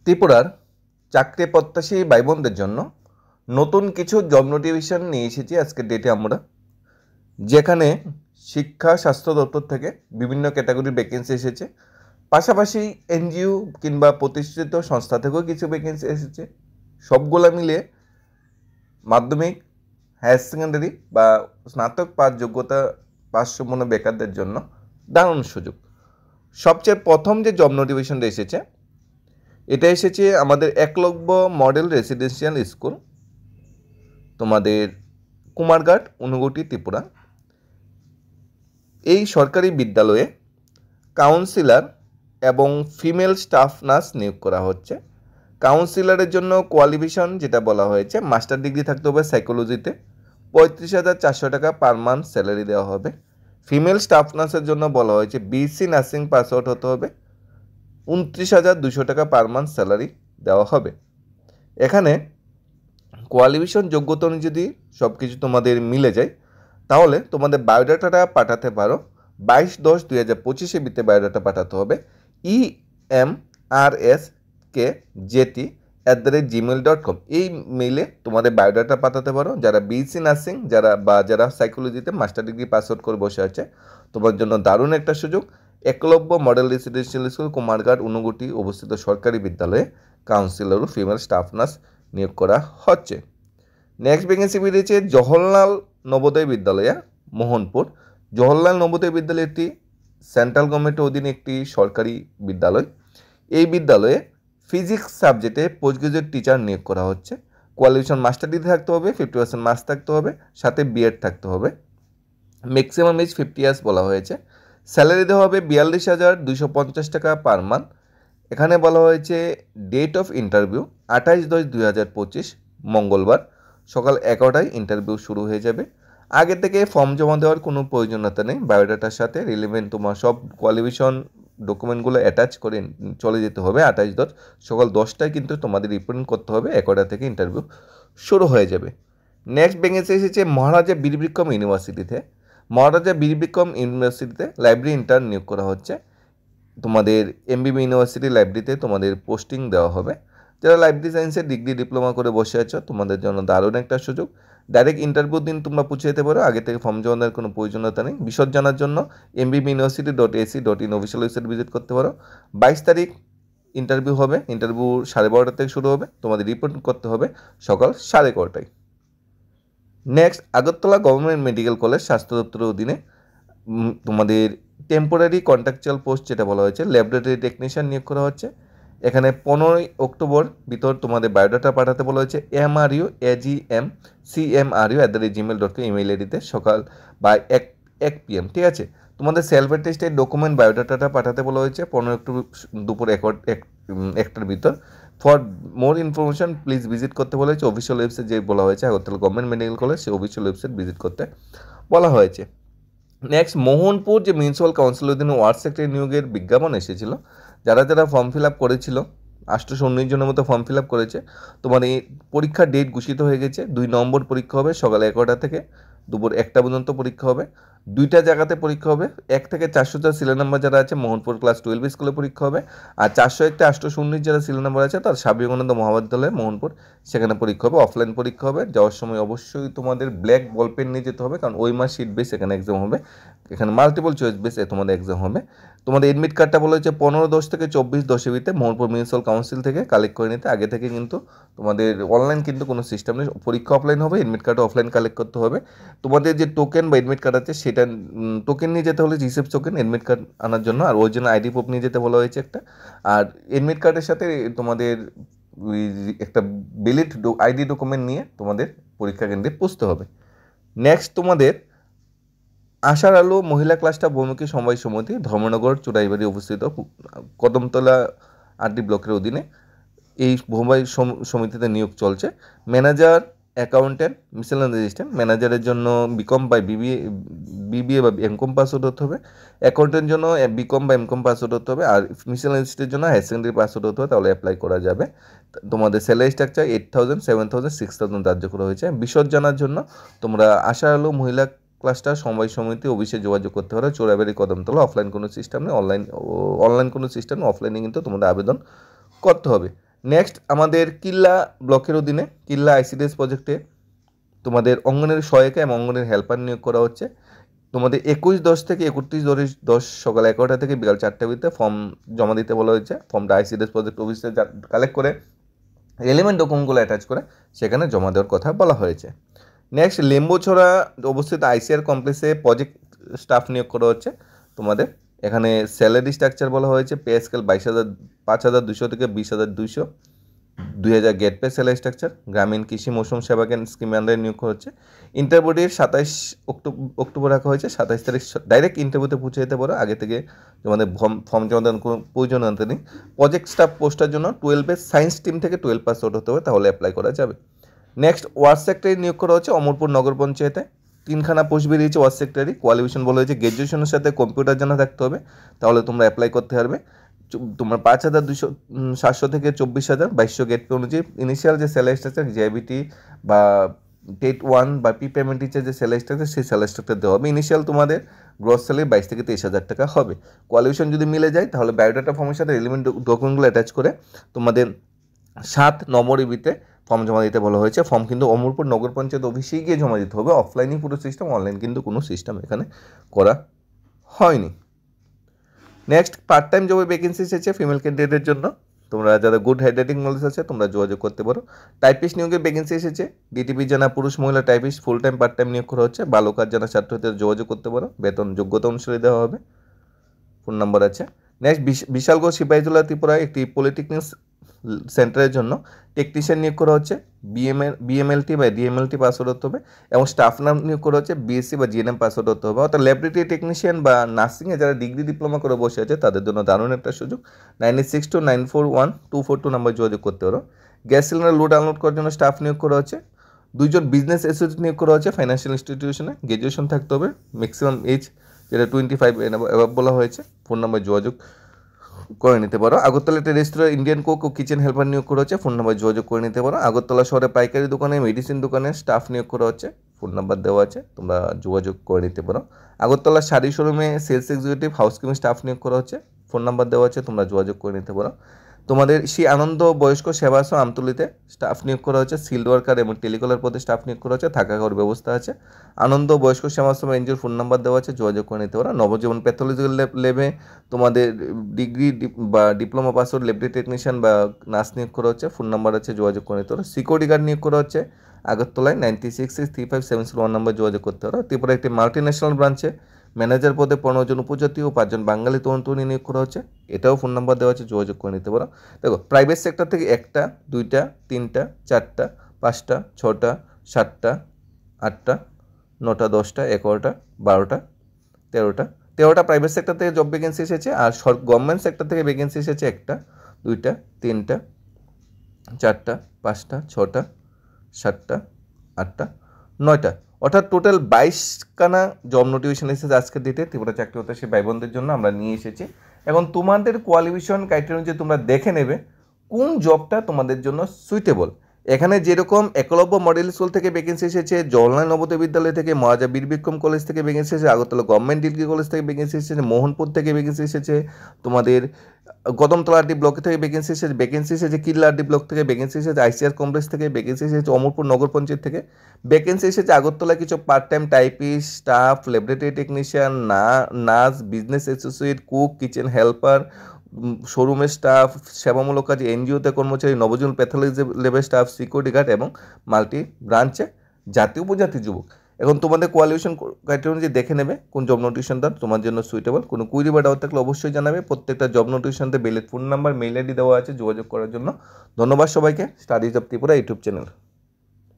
ত্রিপুরার চাকরি প্রত্যাশী ভাই বোনদের জন্য নতুন কিছু জব নোটিফিকেশন নিয়ে এসেছি আজকের ডেটে আমরা, যেখানে শিক্ষা স্বাস্থ্য দপ্তর থেকে বিভিন্ন ক্যাটাগরির ভ্যাকেন্সি এসেছে। পাশাপাশি এনজিও কিংবা প্রতিষ্ঠিত সংস্থা থেকেও কিছু ভ্যাকেন্সি এসেছে। সবগুলো মিলিয়ে মাধ্যমিক, হায়ার সেকেন্ডারি বা স্নাতক পাস যোগ্যতা পাসসম্পন্ন বেকারদের জন্য দারুণ সুযোগ। সবচেয়ে প্রথম যে জব নোটিফিকেশনটা এসেছে, এটা এসেছে আমাদের একলব্য মডেল রেসিডেন্সিয়াল স্কুল, তোমাদের কুমারঘাট, ঊনকোটি, ত্রিপুরা। এই সরকারি বিদ্যালয়ে কাউন্সিলর এবং ফিমেল স্টাফ নার্স নিয়োগ করা হচ্ছে। কাউন্সিলরের জন্য কোয়ালিফিকেশন যেটা বলা হয়েছে, মাস্টার ডিগ্রি থাকতে হবে সাইকোলজিতে, 35,400 টাকা পার মান্থ স্যালারি দেওয়া হবে। ফিমেল স্টাফ নার্সের জন্য বলা হয়েছে বিএসসি নার্সিং পাস আউট হতে হবে, 29,200 টাকা পার মান্থ স্যালারি দেওয়া হবে। এখানে কোয়ালিফিকেশন যোগ্যতা অনুযায়ী যদি সব কিছু তোমাদের মিলে যায়, তাহলে তোমাদের বায়োডাটাটা পাঠাতে পারো 22/10/2025 ভিতরে বায়োডাটা পাঠাতে হবে emrsk@gmail.com এই মেইলে তোমাদের বায়োডাটা পাঠাতে পারো। যারা বিএসসি নার্সিং যারা সাইকোলজিতে মাস্টার ডিগ্রি পাস আউট করে বসে আছে, তোমার জন্য দারুণ একটা সুযোগ। Eklavya model residential school, Kumarghat, Unakoti অবস্থিত সরকারি বিদ্যালয়ে কাউন্সিলর ও ফিমেল স্টাফ নার্স নিয়োগ করা হচ্ছে। নেক্সট ভ্যাকেন্সি বেরিয়েছে জওহরলাল নবোদয় বিদ্যালয়ে, মোহনপুর। জওহরলাল নবোদয় বিদ্যালয় একটি সেন্ট্রাল গভর্নমেন্টের অধীনে একটি সরকারি বিদ্যালয়। এই বিদ্যালয়ে ফিজিক্স সাবজেক্টে পোস্ট গ্রাজুয়েট টিচার নিয়োগ করা হচ্ছে। কোয়ালিফিকেশন মাস্টার ডিগ্রি থাকতে হবে, 50% মার্কস থাকতে হবে, সাথে বিএড থাকতে হবে। ম্যাক্সিমাম এজ 50 ইয়ার্স বলা হয়েছে। স্যালারি দেওয়া হবে 42,250 টাকা পার মান্থ। এখানে বলা হয়েছে ডেট অফ ইন্টারভিউ 28/10/2025 মঙ্গলবার সকাল 11টায় ইন্টারভিউ শুরু হয়ে যাবে। আগে থেকে ফর্ম জমা দেওয়ার কোনো প্রয়োজনীয়তা নেই। বায়োডাটার সাথে রিলেভেন্ট তোমার সব কোয়ালিফিকেশন ডকুমেন্টগুলো অ্যাটাচ করে চলে যেতে হবে। 28/10 সকাল 10টায় কিন্তু তোমাদের রিপ্রেজেন্ট করতে হবে। 11টা থেকে ইন্টারভিউ শুরু হয়ে যাবে। নেক্সট ভ্যাকেন্সি এসেছে মহারাজা বীর বিক্রম ইউনিভার্সিটিতে। মহারাজা বীর বিক্রম ইউনিভার্সিটিতে লাইব্রেরি ইন্টার্ন নিয়োগ করা হচ্ছে। তোমাদের এমবিবি ইউনিভার্সিটি লাইব্রেরিতে তোমাদের পোস্টিং দেওয়া হবে। যারা লাইব্রেরি সায়েন্সে ডিগ্রি ডিপ্লোমা করে বসে আছো, তোমাদের জন্য দারুণ একটা সুযোগ। ডাইরেক্ট ইন্টারভিউ দিন তোমরা পৌঁছে যেতে পারো, আগে থেকে ফর্ম জমা দেওয়ার কোনো প্রয়োজনীয়তা নেই। বিশদ জানার জন্য mbbuniversity.ac.in অফিসিয়াল ওয়েবসাইট ভিজিট করতে পারো। 22 তারিখ ইন্টারভিউ হবে। ইন্টারভিউ 12:30 থেকে শুরু হবে। তোমাদের রিপোর্ট করতে হবে সকাল 11:30টায়। Next Agartala government medical college স্বাস্থ্য দপ্তরের অধীনে তোমাদের টেম্পোরারি কন্ট্রাকচুয়াল পোস্ট যেটা বলা হয়েছে, ল্যাবরেটরি টেকনিশিয়ান নিয়োগ করা হচ্ছে। এখানে 15 অক্টোবর ভিতর তোমাদের বায়োডাটা পাঠাতে বলা হয়েছে MRUAGMCMRU@gmail.com ইমেইল আইডিতে সকাল বা 1 PM। ঠিক আছে, তোমাদের সেলফ অ্যাটেস্টেড ডকুমেন্ট বায়োডাটাটা পাঠাতে বলা হয়েছে 15 অক্টোবর দুপুর 1টার ভিতর। For more information please visit করতে বলা হয়েছে অফিসিয়াল ওয়েবসাইট যে বলা হয়েছে আগরতলা গভর্নমেন্ট মেডিকেল কলেজ, সেই অফিসিয়াল ওয়েবসাইট ভিজিট করতে বলা হয়েছে। নেক্সট মোহনপুর যে মিউনিসিপ্যাল কাউন্সিলের অধীনে ওয়ার্ড সেক্রেটারি নিয়োগের বিজ্ঞাপন এসেছিল। যারা ফর্ম ফিল আপ করেছিল 819 জনের মতো ফর্ম ফিল আপ করেছে। তোমার এই পরীক্ষার ডেট ঘোষিত হয়ে গেছে। 2 নভেম্বর পরীক্ষা হবে, সকাল 11টা থেকে দুপুর 1টা পর্যন্ত পরীক্ষা হবে। 2টা জায়গাতে পরীক্ষা হবে। 1 থেকে 404 সিরিয়াল নাম্বার যারা আছে মোহনপুর ক্লাস 12 স্কুলে পরীক্ষা হবে। আর 401 থেকে 819 যারা সিরিয়াল নাম্বার আছে তার বিবেকানন্দ মহাবিদ্যালয় মোহনপুর, সেখানে পরীক্ষা হবে। অফলাইন পরীক্ষা হবে। যাওয়ার সময় অবশ্যই তোমাদের ব্ল্যাক বল পেন নিয়ে যেতে হবে, কারণ ওই মাস শিট বেস এখানে এক্সাম হবে। এখানে মাল্টিপল চয়েস বেস তোমাদের এক্সাম হবে। তোমাদের এডমিট কার্ডটা বলা হয়েছে 15/10 থেকে 24/10 ভিতরে মোহনপুর মিউনিসিপ্যাল কাউন্সিল থেকে কালেক্ট করে নিতে। আগে থেকে কিন্তু তোমাদের অনলাইন কিন্তু কোনো সিস্টেম নেই। পরীক্ষা অফলাইন হবে, এডমিট কার্ডও অফলাইন কালেক্ট করতে হবে। তোমাদের যে টোকেন বা এডমিট কার্ড আছে সেটা টোকেন নিয়ে যেতে হলে রিসিপ্ট টোকেন এডমিট কার্ড আনার জন্য, আর ওই জন্য আইডি প্রুফ নিয়ে যেতে বলা হয়েছে একটা। আর এডমিট কার্ডের সাথে তোমাদের একটা ভ্যালিড আইডি ডকুমেন্ট নিয়ে তোমাদের পরীক্ষা কেন্দ্রে পৌঁছতে হবে। নেক্সট তোমাদের আশার আলো মহিলা ক্লাস্টার বহুমুখী সমবায় সমিতি, ধর্মনগর, চুড়াইবাড়ি অবস্থিত, কদমতলা আরডি ব্লকের অধীনে এই সমবায় সমিতিতে নিয়োগ চলছে। Manager, accountant, miscellaneous assistant. ম্যানেজারের জন্য বিকম বা বিবিএ বা এমকম পাস আউট হতে হবে। অ্যাকাউন্টেন্টের জন্য বিকম বা এমকম পাস আউট হতে হবে। আর মিসেলেনিয়াস অ্যাসিস্ট্যান্টের জন্য হায়ার সেকেন্ডারি পাস আউট হতে হবে, তাহলে অ্যাপ্লাই করা যাবে। তোমাদের স্যালারি স্ট্রাকচার 8,000, 7,000, 6,000 ধার্য করা হয়েছে। বিশদ জানার জন্য তোমরা আশার আলো মহিলা ক্লাস্টার সমবায় সমিতি অফিসে যোগাযোগ করতে পারো। চোরাবাড়ি, কদমতলা। অফলাইন কোনো সিস্টেম নেই, অনলাইন কোনো সিস্টেম নেই, অফলাইনে কিন্তু তোমাদের আবেদন করতে হবে। নেক্সট আমাদের কিল্লা ব্লকের অধীনে কিল্লা আইসিডিএস প্রজেক্টে তোমাদের অঙ্গনের সহায়িকা এবং অঙ্গনের হেল্পার নিয়োগ করা হচ্ছে। তোমাদের 21/10 থেকে 31/10 সকাল 11টা থেকে বিকাল 4টার ভিতরে ফর্ম জমা দিতে বলা হয়েছে। ফর্মটা আইসিডিএস প্রজেক্ট অফিসে কালেক্ট করে রেলিভেন্ট ডকুমেন্টগুলো অ্যাটাচ করে সেখানে জমা দেওয়ার কথা বলা হয়েছে। নেক্সট লেম্বুছড়া অবস্থিত আইসিআর কমপ্লেক্সে প্রজেক্ট স্টাফ নিয়োগ করা হচ্ছে। তোমাদের এখানে স্যালারি স্ট্রাকচার বলা হয়েছে পে স্কেল 5,200 থেকে 20,200, 2,000 গেট পে স্যালারি স্ট্রাকচার। গ্রামীণ কৃষি মৌসুম সেবা কেন্দ্র স্কিমের আন্ডারে নিয়োগ করা হচ্ছে। ইন্টারভিউ ডেট 27 অক্টোবর রাখা হয়েছে। 27 তারিখ ডাইরেক্ট ইন্টারভিউতে পৌঁছে যেতে পারো, আগে থেকে তোমাদের ফর্ম জমা দেওয়ার কোনো প্রয়োজনীয়তা নেই। প্রজেক্ট স্টাফ পোস্টের জন্য 12 সায়েন্স টিম থেকে 12 পাস আউট হতে হবে, তাহলে অ্যাপ্লাই করা যাবে। নেক্সট ওয়ার্ড সেক্রেটারি নিয়োগ করা হচ্ছে অমরপুর নগর পঞ্চায়েতে। 3খানা পোস্ট বেরিয়েছে ওয়ার্ড সেক্রেটারি। কোয়ালিফিকেশন বলা হয়েছে গ্র্যাজুয়েশনের সাথে কম্পিউটার জানা থাকতে হবে, তাহলে তোমরা অ্যাপ্লাই করতে পারবে। তোমার 5,700 থেকে 24,200 গেট পে অনুযায়ী ইনিশিয়াল যে স্যালারি স্ট্রাকচার জেআইবিটি বা টেট 1 বা পি পেমেন্ট টিচার যে স্যালারি স্ট্রাকচার সেই স্যালারি স্ট্রাকচার দেওয়া হবে। ইনিশিয়াল তোমাদের গ্রস স্যালারি 22 থেকে 23,000 টাকা হবে। কোয়ালিফিকেশন যদি মিলে যায় তাহলে বায়োডাটা ফর্মের সাথে রিলেভেন্ট ডকুমেন্টগুলো অ্যাটাচ করে তোমাদের 7 নভেম্বরে ফর্ম জমা দিতে বলা হয়েছে। ফর্ম কিন্তু অমরপুর নগর পঞ্চায়েত অফিসেই গিয়ে জমা দিতে হবে। অফলাইনই পুরো সিস্টেম, অনলাইন কিন্তু কোনো সিস্টেম এখানে করা হয়নি। নেক্সট পার্ট টাইম জবে ভ্যাকেন্সি এসেছে ফিমেল ক্যান্ডিডেটের জন্য। তোমরা যারা গুড হ্যান্ডরাইটিং নলেজ আছে তোমরা যোগাযোগ করতে পারো। টাইপিস্ট নিয়োগের ভ্যাকেন্সি এসেছে। ডিটিপি জানা পুরুষ মহিলা typist full time part time নিয়োগ করা হচ্ছে। বালকার জানা ছাত্রদের যোগাযোগ করতে পারো, বেতন যোগ্যতা অনুসারে দেওয়া হবে। ফোন নাম্বার আছে। নেক্সট বিশালগড় সিপাহীজলা ত্রিপুরায় একটি পলিটেকনিক সেন্টারের জন্য টেকনিশিয়ান নিয়োগ করা হচ্ছে। বিএমএলটি বা ডিএমএলটি পাসওয়ার্ড হতে হবে এবং স্টাফ নাম নিয়োগ করা হচ্ছে বিএসসি বা জিএনএম পাসওয়ার্ড হতে হবে। অর্থাৎ ল্যাবরেটরি টেকনিশিয়ান বা নার্সিংয়ে যারা ডিগ্রি ডিপ্লোমা করে বসে আছে তাদের জন্য দারুণ একটা সুযোগ। 9862941242 নাম্বার যোগাযোগ করতে পারো। গ্যাস সিলিন্ডার লোড আনলোড করার জন্য স্টাফ নিয়োগ করা হচ্ছে। 2 জন বিজনেস অ্যাসোসিয়েট নিয়োগ করা হচ্ছে ফাইন্যান্সিয়াল ইনস্টিটিউশনে। গ্র্যাজুয়েশন থাকতে হবে, ম্যাক্সিমাম এজ যেটা 25 অ্যাবাভ বলা হয়েছে। ফোন নাম্বার যোগাযোগ করে নিতে পারো। আগরতলা একটা রেস্তোরাঁ ইন্ডিয়ান কুক ও কিচেন হেল্পার নিয়োগ করা হচ্ছে। ফোন নাম্বার যোগাযোগ করে নিতে পারো। আগরতলা শহরে পাইকারি দোকানে মেডিসিন দোকানে স্টাফ নিয়োগ করা হচ্ছে। ফোন নাম্বার দেওয়া আছে, তোমরা যোগাযোগ করে নিতে পারো। আগরতলা শাড়ি শোরুমে সেলস এক্সিকিউটিভ হাউসকিপিং স্টাফ নিয়োগ করা হচ্ছে। ফোন নাম্বার দেওয়া আছে, তোমরা যোগাযোগ করে নিতে পারো। তোমাদের সেই আনন্দ বয়স্ক সেবাশ্রম আমতলিতে স্টাফ নিয়োগ করা হচ্ছে। সিল্ড ওয়ার্কার এবং টেলিকলার পদে স্টাফ নিয়োগ করা হচ্ছে। থাকা খাওয়ার ব্যবস্থা আছে। আনন্দ বয়স্ক সেবাশ্রম এনজিওর ফোন নাম্বার দেওয়া আছে, যোগাযোগ করে নিতে পারো। নবজীবন প্যাথোলজিক্যাল ল্যাবে তোমাদের ডিগ্রি বা ডিপ্লোমা পাসওয়ার্ড ল্যাবরেটরি টেকনিশিয়ান বা নার্স নিয়োগ করা হচ্ছে। ফোন নাম্বার আছে, যোগাযোগ করে নিতে পারো। সিকিউরিটি গার্ড নিয়োগ করা হচ্ছে আগরতলায় 96635701 নাম্বার যোগাযোগ করতে পারো। ত্রিপুরা একটি মাল্টি ন্যাশনাল ব্রাঞ্চে ম্যানেজার পদে 15 জন উপজাতীয় ও 5 জন বাঙালি তরুণ তরুণী নিয়োগ করা হচ্ছে। এটাও ফোন নাম্বার দেওয়া আছে, যোগাযোগ করে নিতে পারো। দেখো প্রাইভেট সেক্টর থেকে 1টা 2টা 3টা 4টা 5টা 6টা 7টা 8টা 9টা 10টা 11টা 12টা 13টা প্রাইভেট সেক্টর থেকে জব ভ্যাকেন্সি এসেছে। আর গভর্নমেন্ট সেক্টর থেকে ভ্যাকেন্সি এসেছে 1টা 2টা 3টা 4টা 5টা 6টা 7টা 8টা 9টা, অর্থাৎ টোটাল 22খানা জব নোটিফিকেশন এসেছে আজকের ডেটে ত্রিপুরা চাকরি প্রত্যাশী ভাই বোনদের জন্য আমরা নিয়ে এসেছি। এখন তোমাদের কোয়ালিফিকেশন ক্রাইটেরিয়া অনুযায়ী তোমরা দেখে নেবে কোন জবটা তোমাদের জন্য সুইটেবল। এখানে যেরকম একলব্য মডেল স্কুল থেকে ভ্যাকেন্সি এসেছে, জওহরলাল নবোদয় বিদ্যালয় থেকে, মহারাজা বীর বিক্রম কলেজ থেকে ভ্যাকেন্সি এসেছে, আগরতলা গভর্নমেন্ট ডিগ্রি কলেজ থেকে ভ্যাকেন্সি এসেছে, মোহনপুর থেকে ভ্যাকেন্সি এসেছে, তোমাদের কদমতলাটি ব্লক থেকে ভ্যাকেন্সি এসেছে কিল্লাটি ব্লক থেকে ভ্যাকেন্সি এসেছে, আইসিআর কমপ্লেক্স থেকে ভ্যাকেন্সি এসেছে, অমরপুর নগর পঞ্চায়েত থেকে ভ্যাকেন্সি এসেছে, আগরতলা কিছু part time typist, staff, laboratory technician, nurse, business associate, cook, kitchen helper, শোরুমের স্টাফ, সেবামূলক কাজে এনজিওতে কর্মচারী, নবজীবন pathology level staff, security guard এবং মাল্টি ব্রাঞ্চে জাতীয় উপজাতি যুবক। এখন তোমাদের কোয়ালিফিকেশন ক্রাইটেরিয়া অনুযায়ী দেখে নেবে কোন জব নোটিফিকেশনটা তোমার জন্য সুইটেবল। কোনো কুইরি বা ডাউট থাকলে অবশ্যই জানাবে। প্রত্যেকটা জব নোটিফিকেশনতে বেলের ফোন নাম্বার, মেইল আইডি দেওয়া আছে যোগাযোগ করার জন্য। ধন্যবাদ সবাইকে। Studies of Tripura YouTube channel.